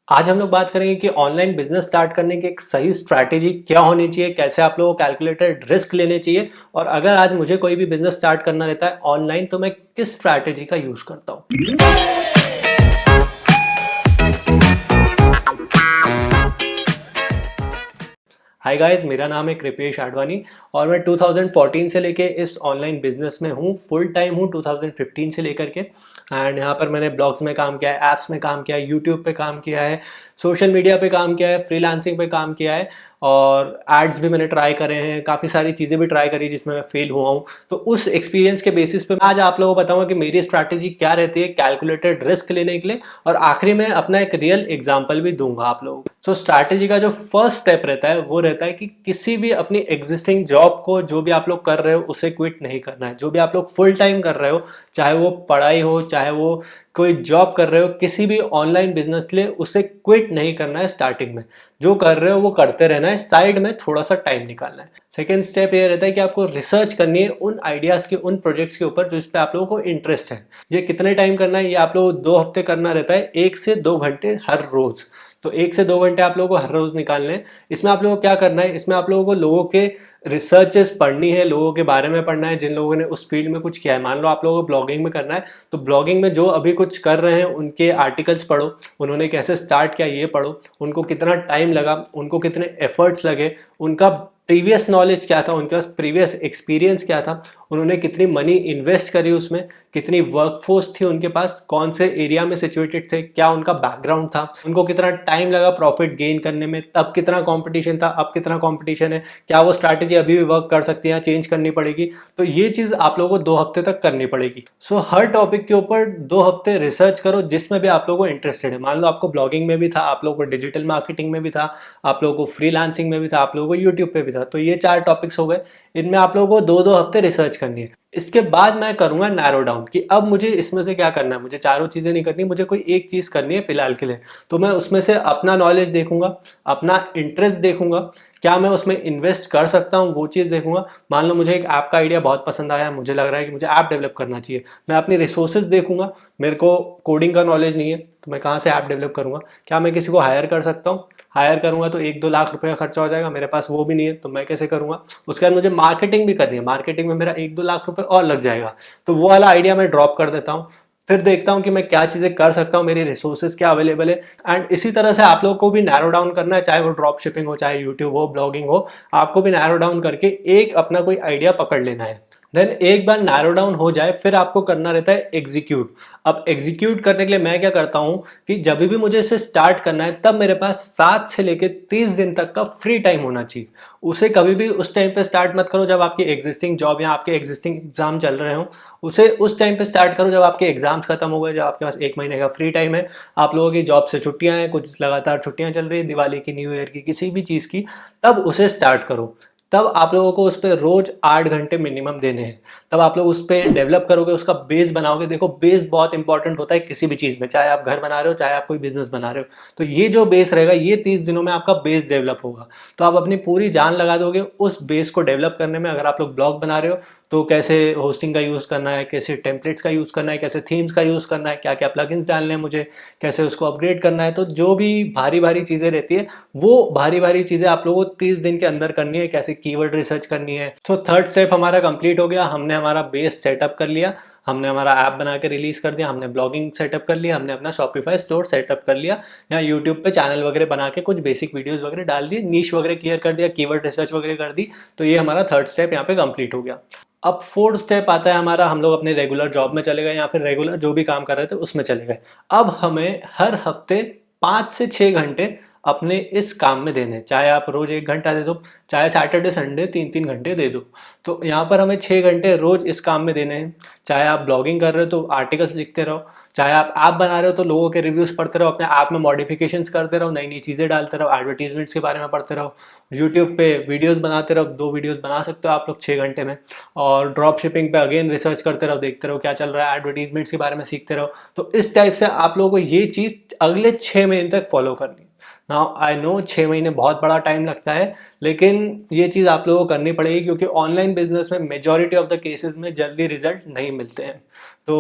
आज हम लोग बात करेंगे कि ऑनलाइन बिजनेस स्टार्ट करने की एक सही स्ट्रैटेजी क्या होनी चाहिए, कैसे आप लोगों को कैलकुलेटेड रिस्क लेने चाहिए और अगर आज मुझे कोई भी बिजनेस स्टार्ट करना रहता है ऑनलाइन तो मैं किस स्ट्रैटेजी का यूज करता हूँ। हाय गाइस, मेरा नाम है कृपेश आडवाणी और मैं 2014 से लेके इस ऑनलाइन बिजनेस में हूँ। फुल टाइम हूँ 2015 से लेकर के। एंड यहाँ पर मैंने ब्लॉग्स में काम किया है, एप्स में काम किया है, यूट्यूब पे काम किया है, सोशल मीडिया पे काम किया है, फ्रीलांसिंग पे काम किया है और एड्स भी मैंने ट्राई करे हैं। काफ़ी सारी चीज़ें भी ट्राई करी जिसमें मैं फेल हुआ हूँ। तो उस एक्सपीरियंस के बेसिस पे आज आप लोगों को बताऊंगा कि मेरी स्ट्रैटेजी क्या रहती है कैलकुलेटेड रिस्क लेने के लिए और आखिरी में अपना एक रियल एग्जाम्पल भी दूंगा आप लोगों को। सो स्ट्रैटेजी का जो फर्स्ट स्टेप रहता है वो रहता है कि किसी भी अपनी एग्जिस्टिंग जॉब को, जो भी आप लोग कर रहे हो उसे क्विट नहीं करना है। जो भी आप लोग फुल टाइम कर रहे हो, चाहे वो पढ़ाई हो, चाहे वो कोई जॉब कर रहे हो, किसी भी ऑनलाइन बिजनेस के लिए उसे क्विट नहीं करना है। स्टार्टिंग में जो कर रहे हो वो करते रहना है, साइड में थोड़ा सा टाइम निकालना है। सेकेंड स्टेप ये रहता है कि आपको रिसर्च करनी है उन आइडियाज के, उन प्रोजेक्ट्स के ऊपर जो इस पे आप लोगों को इंटरेस्ट है। ये कितने टाइम करना है, ये आप लोगों को 2 हफ्ते करना रहता है, 1 से 2 घंटे हर रोज। तो 1 से 2 घंटे आप लोगों को हर रोज निकालने हैं। इसमें आप लोगों को क्या करना है, इसमें आप लोगों को लोगों के रिसर्चेस पढ़नी है, लोगों के बारे में पढ़ना है जिन लोगों ने उस फील्ड में कुछ किया है। मान लो आप लोगों को ब्लॉगिंग में करना है तो ब्लॉगिंग में जो अभी कुछ कर रहे हैं उनके आर्टिकल्स पढ़ो, उन्होंने कैसे स्टार्ट किया ये पढ़ो, उनको कितना टाइम लगा, उनको कितने एफर्ट्स लगे, उनका प्रीवियस नॉलेज क्या था, उनके पास प्रीवियस एक्सपीरियंस क्या था, उन्होंने कितनी मनी इन्वेस्ट करी उसमें, कितनी वर्कफोर्स थी उनके पास, कौन से एरिया में सिचुएटेड थे, क्या उनका बैकग्राउंड था, उनको कितना टाइम लगा प्रॉफिट गेन करने में, तब कितना कंपटीशन था, अब कितना कंपटीशन है, क्या वो स्ट्रैटेजी अभी भी वर्क कर सकती है या चेंज करनी पड़ेगी। तो ये चीज आप लोगों को 2 हफ्ते तक करनी पड़ेगी। सो हर टॉपिक के ऊपर 2 हफ्ते रिसर्च करो जिसमें भी आप लोगों को इंटरेस्टेड है। मान लो आपको ब्लॉगिंग में भी था, आप लोगों को डिजिटल मार्केटिंग में भी था, आप लोगों को फ्रीलांसिंग में भी था, आप लोगों को यूट्यूब पे भी था। तो ये 4 टॉपिक्स हो गए, इनमें आप लोगों को 2-2 हफ्ते रिसर्च करनी है। इसके बाद मैं करूंगा नैरो डाउन कि अब मुझे इसमें से क्या करना है। मुझे चारों चीजें नहीं करनी, मुझे कोई एक चीज करनी है फिलहाल के लिए। तो मैं उसमें से अपना नॉलेज देखूंगा, अपना इंटरेस्ट देखूंगा, क्या मैं उसमें इन्वेस्ट कर सकता हूँ वो चीज़ देखूंगा। मान लो मुझे एक ऐप का आइडिया बहुत पसंद आया, मुझे लग रहा है कि मुझे ऐप डेवलप करना चाहिए, मैं अपनी रिसोर्सेज देखूंगा। मेरे को कोडिंग का नॉलेज नहीं है तो मैं कहाँ से ऐप डेवलप करूंगा, क्या मैं किसी को हायर कर सकता हूँ, हायर करूंगा तो 1-2 लाख रुपए का खर्चा हो जाएगा, मेरे पास वो भी नहीं है तो मैं कैसे करूंगा। उसके बाद मुझे मार्केटिंग भी करनी है, मार्केटिंग में मेरा 1-2 लाख रुपए और लग जाएगा, तो वो वाला आइडिया मैं ड्रॉप कर देता हूँ। फिर देखता हूँ कि मैं क्या चीजें कर सकता हूँ, मेरी रिसोर्सेज क्या अवेलेबल है। एंड इसी तरह से आप लोगों को भी नैरो डाउन करना है, चाहे वो ड्रॉप शिपिंग हो, चाहे यूट्यूब हो, ब्लॉगिंग हो, आपको भी नैरो डाउन करके एक अपना कोई आइडिया पकड़ लेना है। देन एक बार नैरो डाउन हो जाए फिर आपको करना रहता है एग्जीक्यूट। अब एग्जीक्यूट करने के लिए मैं क्या करता हूं कि जब भी मुझे इसे स्टार्ट करना है तब मेरे पास 7 से लेकर 30 दिन तक का फ्री टाइम होना चाहिए। उसे कभी भी उस टाइम पे स्टार्ट मत करो जब आपकी एग्जिस्टिंग जॉब या आपके एग्जिस्टिंग एग्जाम चल रहे हो। उसे उस टाइम पे स्टार्ट करो जब आपके एग्जाम्स खत्म हो गए, जब आपके पास 1 महीने का फ्री टाइम है, आप लोगों की जॉब से छुट्टियां हैं, कुछ लगातार छुट्टियां चल रही है, दिवाली की, न्यू ईयर की, किसी भी चीज की, तब उसे स्टार्ट करो। तब आप लोगों को उस पर रोज 8 घंटे मिनिमम देने हैं। तब आप लोग उस पर डेवलप करोगे, उसका बेस बनाओगे। देखो बेस बहुत इंपॉर्टेंट होता है किसी भी चीज में, चाहे आप घर बना रहे हो, चाहे आप कोई बिजनेस बना रहे हो। तो ये जो बेस रहेगा ये 30 दिनों में आपका बेस डेवलप होगा। तो आप अपनी पूरी जान लगा दोगे उस बेस को डेवलप करने में। अगर आप लोग ब्लॉग बना रहे हो तो कैसे होस्टिंग का यूज करना है, कैसे टेम्पलेट्स का यूज करना है, कैसे थीम्स का यूज करना है, क्या क्या प्लगइन्स डालने हैं मुझे, कैसे उसको अपग्रेड करना है। तो जो भी भारी भारी चीजें रहती है वो भारी भारी चीजें आप लोगों को 30 दिन के अंदर करनी है। कैसे कीवर्ड रिसर्च करनी है। तो थर्ड स्टेप हमारा कंप्लीट हो गया, हमने हमारा बेस सेटअप कर लिया, हमने हमारा ऐप बना के रिलीज कर दिया, हमने ब्लॉगिंग सेटअप कर लिया, हमने अपना शॉपिफाई स्टोर सेटअप कर लिया, या यूट्यूब पे चैनल वगैरह बना के कुछ बेसिक वीडियोस वगैरह डाल दिए, नीश वगैरह क्लियर कर दिया, कीवर्ड रिसर्च वगैरह कर दी। तो ये हमारा थर्ड स्टेप यहाँ पे कंप्लीट हो गया। अब फोर्थ स्टेप आता है हमारा, हम लोग अपने रेगुलर जॉब में चले गए या फिर रेगुलर जो भी काम कर रहे थे उसमें चले गए। अब हमें हर हफ्ते 5 से 6 घंटे अपने इस काम में देने, चाहे आप रोज 1 घंटा दे दो, चाहे सैटरडे संडे 3-3 घंटे दे दो। तो यहाँ पर हमें 6 घंटे रोज इस काम में देने हैं। चाहे आप ब्लॉगिंग कर रहे हो तो आर्टिकल्स लिखते रहो, चाहे आप ऐप बना रहे हो तो लोगों के रिव्यूज पढ़ते रहो, अपने ऐप में मॉडिफिकेशंस करते रहो, नई नई चीजें डालते रहो, एडवर्टीजमेंट्स के बारे में पढ़ते रहो, यूट्यूब पे वीडियोस बनाते रहो, 2 वीडियोस बना सकते हो आप लोग 6 घंटे में। और ड्रॉप शिपिंग पे अगेन रिसर्च करते रहो, देखते रहो क्या चल रहा है, एडवर्टीजमेंट्स के बारे में सीखते रहो। तो इस टाइप से आप लोगों को ये चीज अगले 6 महीने तक फॉलो करनी है। नाउ आई नो 6 महीने बहुत बड़ा टाइम लगता है, लेकिन ये चीज़ आप लोगों को करनी पड़ेगी क्योंकि ऑनलाइन बिजनेस में मेजॉरिटी ऑफ द केसेस में जल्दी रिजल्ट नहीं मिलते हैं। तो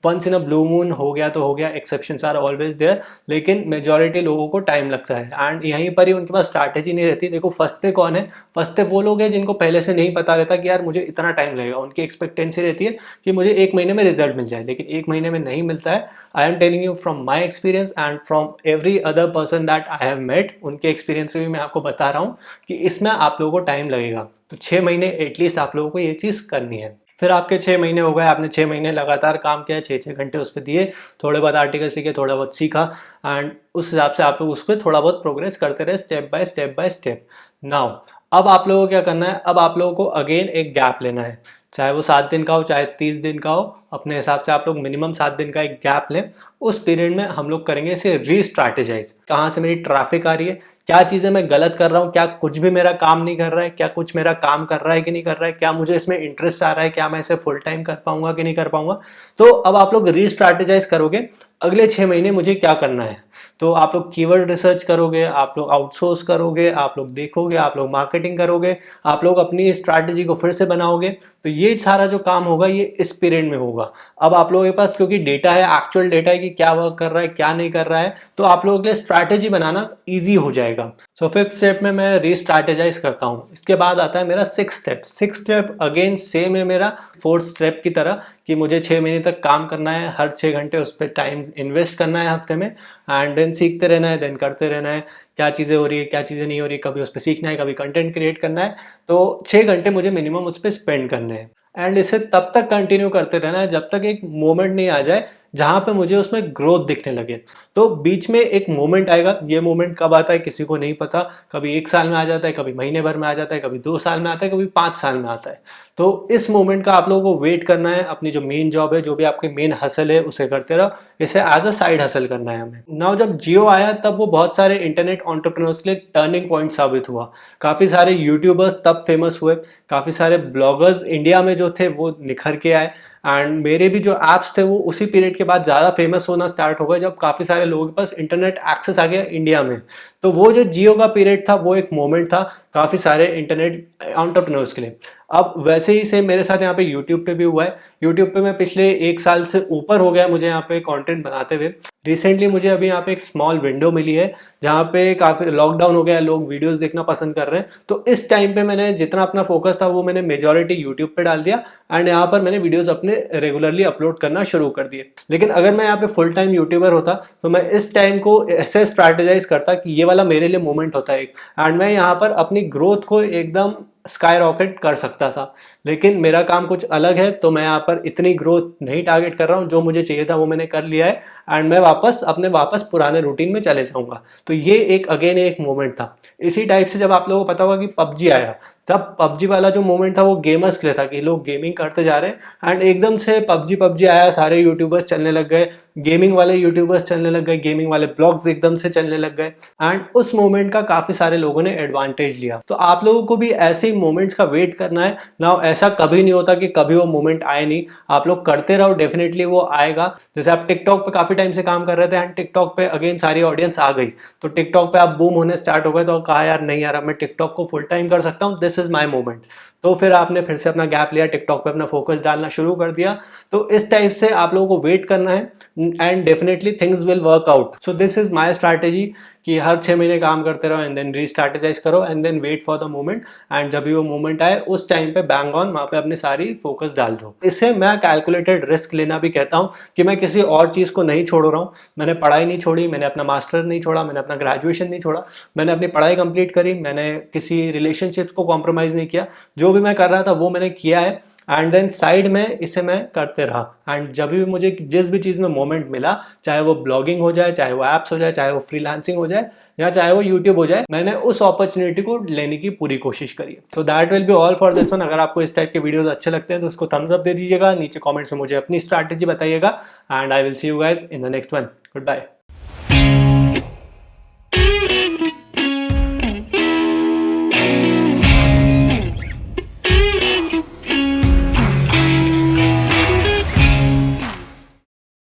once in a blue moon हो गया तो हो गया, एक्सेप्शंस आर ऑलवेज देयर, लेकिन मेजॉरिटी लोगों को टाइम लगता है एंड यहीं पर ही उनके पास स्ट्रैटेजी नहीं रहती। देखो फंसते कौन है, फंसते वो लोग हैं जिनको पहले से नहीं पता रहता कि यार मुझे इतना टाइम लगेगा। उनकी एक्सपेक्टेंसी रहती है कि मुझे 1 महीने में रिजल्ट मिल जाए, लेकिन 1 महीने में नहीं मिलता है। I am telling you from my experience and from every other person that I have met, उनके एक्सपीरियंस से भी मैं आपको बता रहा हूँ कि इसमें आप लोगों को टाइम लगेगा। तो 6 महीने एटलीस्ट आप लोगों को ये चीज़ करनी है। फिर आपके 6 महीने हो गए, आपने 6 महीने लगातार काम किया, 6-6 घंटे उस पर दिए, थोड़े बहुत आर्टिकल्स लिखे, थोड़ा बहुत सीखा एंड उस हिसाब से आप लोग उस पर थोड़ा बहुत प्रोग्रेस करते रहे, step by step by step. Now अब आप लोगों को क्या करना है, अब आप लोगों को अगेन एक गैप लेना है, चाहे वो 7 दिन का हो चाहे 30 दिन का हो, अपने हिसाब से आप लोग मिनिमम 7 दिन का एक गैप लें। उस पीरियड में हम लोग करेंगे इसे री-स्ट्रैटेजाइज। कहाँ से मेरी ट्रैफिक आ रही है, क्या चीज़ें मैं गलत कर रहा हूँ, क्या कुछ भी मेरा काम नहीं कर रहा है, क्या कुछ मेरा काम कर रहा है कि नहीं कर रहा है, क्या मुझे इसमें इंटरेस्ट आ रहा है, क्या मैं इसे फुल टाइम कर पाऊंगा कि नहीं कर पाऊंगा। तो अब आप लोग री-स्ट्रैटेजाइज करोगे अगले 6 महीने मुझे क्या करना है। तो आप लोग कीवर्ड रिसर्च करोगे, आप लोग आउटसोर्स करोगे, आप लोग देखोगे, आप लोग मार्केटिंग करोगे, आप लोग अपनी स्ट्रैटेजी को फिर से बनाओगे। तो ये सारा जो काम होगा ये इस पीरियड में होगा। अब आप लोगों के पास क्योंकि डेटा है, एक्चुअल डेटा है कि क्या वर्क कर रहा है क्या नहीं कर रहा है, तो आप लोगों के लिए स्ट्रैटेजी बनाना ईजी हो जाएगा। सो 5th स्टेप में मैं री स्ट्रैटेजाइज करता हूँ। इसके बाद आता है मेरा 6th step. 6th step again same है मेरा 4th स्टेप की तरह, कि मुझे 6 महीने तक काम करना है, हर 6 घंटे उस पर टाइम इन्वेस्ट करना है हफ्ते में, एंड देन सीखते रहना है, देन करते रहना है, क्या चीज़ें हो रही है क्या चीज़ें नहीं हो रही, कभी उस पर सीखना है, कभी कंटेंट क्रिएट करना है। तो 6 घंटे मुझे मिनिमम उस पर स्पेंड करने हैं एंड इसे तब तक कंटिन्यू करते रहना है जब तक एक मोमेंट नहीं आ जाए जहां पे मुझे उसमें ग्रोथ दिखने लगे। तो बीच में एक मोमेंट आएगा, ये मोमेंट कब आता है किसी को नहीं पता, कभी 1 साल में आ जाता है, कभी महीने भर में आ जाता है, कभी 2 साल में आता है, कभी 5 साल में आता है। तो इस मोमेंट का आप लोगों को वेट करना है, अपनी जो मेन जॉब है, जो भी आपके मेन हसल है उसे करते रहो, इसे एज अ साइड हसल करना है हमें। नाउ जब जियो आया तब वो बहुत सारे इंटरनेट एंटरप्रेन्योर्स के लिए टर्निंग पॉइंट साबित हुआ। काफ़ी सारे यूट्यूबर्स तब फेमस हुए, काफ़ी सारे ब्लॉगर्स इंडिया में जो थे वो निखर के आए, एंड मेरे भी जो एप्स थे वो उसी पीरियड के बाद ज़्यादा फेमस होना स्टार्ट हो गए जब काफ़ी सारे लोगों के पास इंटरनेट एक्सेस आ गया इंडिया में। तो वो जो जियो का पीरियड था वो एक मोमेंट था काफ़ी सारे इंटरनेट एंटरप्रेन्योर्स के लिए। अब वैसे ही सेम मेरे साथ यहाँ पे यूट्यूब पे भी हुआ है। यूट्यूब पे मैं पिछले 1 साल से ऊपर हो गया मुझे यहाँ पे कंटेंट बनाते हुए। रिसेंटली मुझे अभी यहाँ पे एक स्मॉल विंडो मिली है जहाँ पे काफ़ी लॉकडाउन हो गया है, लोग वीडियोस देखना पसंद कर रहे हैं। तो इस टाइम पे मैंने जितना अपना फोकस था वो मैंने मेजॉरिटी यूट्यूब पे डाल दिया एंड यहाँ पर मैंने वीडियोस अपने रेगुलरली अपलोड करना शुरू कर दिए। लेकिन अगर मैं यहाँ पे फुल टाइम यूट्यूबर होता तो मैं इस टाइम को ऐसे स्ट्रैटेजाइज करता कि ये वाला मेरे लिए मोमेंट होता है एक, एंड मैं यहाँ पर अपनी ग्रोथ को एकदम स्काई रॉकेट कर सकता था। लेकिन मेरा काम कुछ अलग है, तो मैं यहाँ पर इतनी ग्रोथ नहीं टारगेट कर रहा हूँ। जो मुझे चाहिए था वो मैंने कर लिया है एंड मैं वापस पुराने रूटीन में चले जाऊंगा। तो ये एक अगेन एक मोमेंट था। इसी टाइप से जब आप लोगों को पता होगा कि पबजी आया, तब पबजी वाला जो मोमेंट था वो गेमर्स के लिए था कि लोग गेमिंग करते जा रहे हैं एंड एकदम से पबजी आया, सारे यूट्यूबर्स चलने लग गए, गेमिंग वाले यूट्यूबर्स चलने लग गए, गेमिंग वाले ब्लॉग्स एकदम से चलने लग गए एंड उस मोमेंट का काफी सारे लोगों ने एडवांटेज लिया। तो आप लोगों को भी ऐसे ही मोमेंट्स का वेट करना है ना। ऐसा कभी नहीं होता कि कभी वो मोमेंट आए नहीं, आप लोग करते रहो, डेफिनेटली वो आएगा। जैसे आप टिकटॉक पे काफी टाइम से काम कर रहे थे एंड टिकटॉक पे अगेन सारी ऑडियंस आ गई, तो टिकटॉक पे आप बूम होने स्टार्ट हो गए, तो कहा यार नहीं यार अब मैं टिकटॉक को फुल टाइम कर सकता हूँ, दिस इज माई मोमेंट। तो फिर आपने फिर से अपना गैप लिया, टिकटॉक पे अपना फोकस डालना शुरू कर दिया। तो इस टाइप से आप लोगों को वेट करना है and definitely things will work out. So this is my strategy कि हर 6 महीने काम करते रहो एंड देन री-स्ट्रैटेजाइज करो and then wait for the moment, and जब भी वो मोमेंट आए उस टाइम पे बैंग ऑन वहाँ पे अपनी सारी फोकस डाल दो। इसे मैं कैलकुलेटेड रिस्क लेना भी कहता हूँ कि मैं किसी और चीज़ को नहीं छोड़ रहा हूँ। मैंने पढ़ाई नहीं छोड़ी, मैंने अपना मास्टर नहीं छोड़ा, मैंने अपना ग्रेजुएशन नहीं छोड़ा, मैंने अपनी पढ़ाई कंप्लीट करी, मैंने किसी रिलेशनशिप को कॉम्प्रोमाइज़ नहीं किया। जो भी मैं कर रहा था वो मैंने किया है एंड देन साइड में इसे मैं करते रहा। एंड जब भी मुझे जिस भी चीज़ में मोमेंट मिला, चाहे वो ब्लॉगिंग हो जाए, चाहे वो एप्स हो जाए, चाहे वो फ्रीलांसिंग हो जाए, या चाहे वो यूट्यूब हो जाए, मैंने उस अपॉर्चुनिटी को लेने की पूरी कोशिश करी है। तो that will be all for this one. अगर आपको इस टाइप के वीडियोस अच्छे लगते हैं तो उसको थम्स अप दे दीजिएगा, नीचे कॉमेंट्स में मुझे अपनी स्ट्रैटेजी बताइएगा and I will see you guys in the next one. Good bye.